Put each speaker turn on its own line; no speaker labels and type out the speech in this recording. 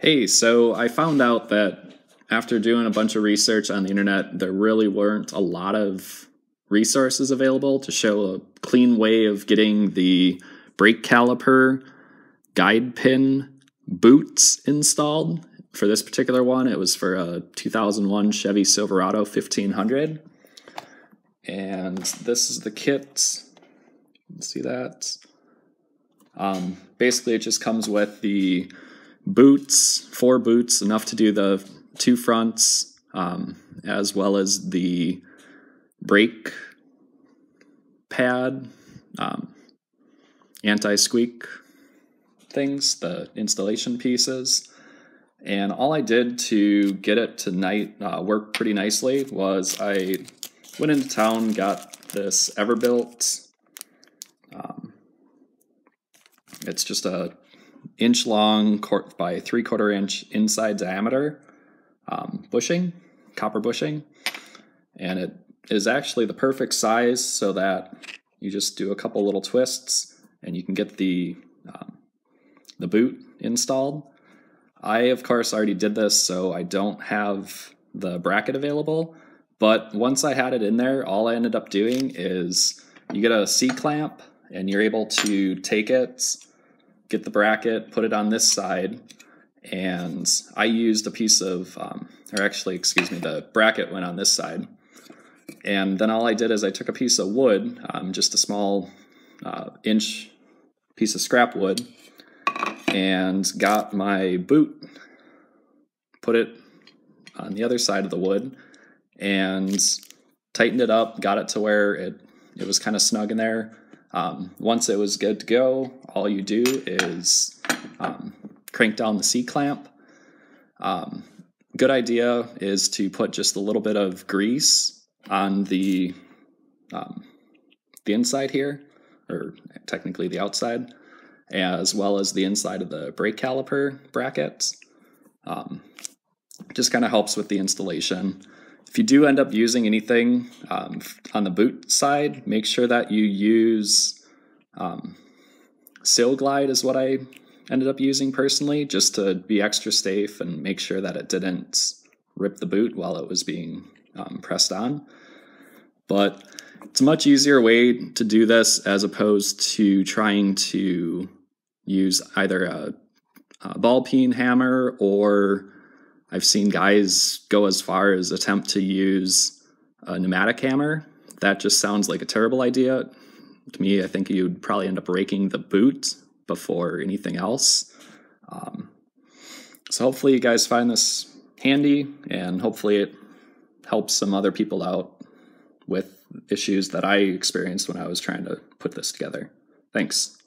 Hey, so I found out that after doing a bunch of research on the internet, there really weren't a lot of resources available to show a clean way of getting the brake caliper guide pin boots installed. For this particular one, it was for a 2001 Chevy Silverado 1500. And this is the kit. You can see that. Basically, it just comes with the boots, 4 boots, enough to do the 2 fronts, as well as the brake pad, anti-squeak things, the installation pieces. And all I did to get it to work pretty nicely was I went into town, got this Everbilt. It's just a inch long by 3/4 inch inside diameter bushing, copper bushing, and it is actually the perfect size so that you just do a couple little twists and you can get the boot installed. I, of course, already did this, so I don't have the bracket available, but once I had it in there, all I ended up doing is you get a C-clamp and you're able to take it, get the bracket, put it on this side, and I used a piece of, the bracket went on this side. And then all I did is I took a piece of wood, just a small inch piece of scrap wood, and got my boot, put it on the other side of the wood, and tightened it up, got it to where it was kind of snug in there. Once it was good to go, all you do is crank down the C-clamp. Good idea is to put just a little bit of grease on the inside here, or technically the outside, as well as the inside of the brake caliper brackets. Just kind of helps with the installation. If you do end up using anything on the boot side, make sure that you use Seal Glide is what I ended up using personally, just to be extra safe and make sure that it didn't rip the boot while it was being pressed on. But it's a much easier way to do this as opposed to trying to use either a ball peen hammer, or I've seen guys go as far as attempt to use a pneumatic hammer. That just sounds like a terrible idea. To me, I think you'd probably end up breaking the boot before anything else. So hopefully you guys find this handy, and hopefully it helps some other people out with issues that I experienced when I was trying to put this together. Thanks.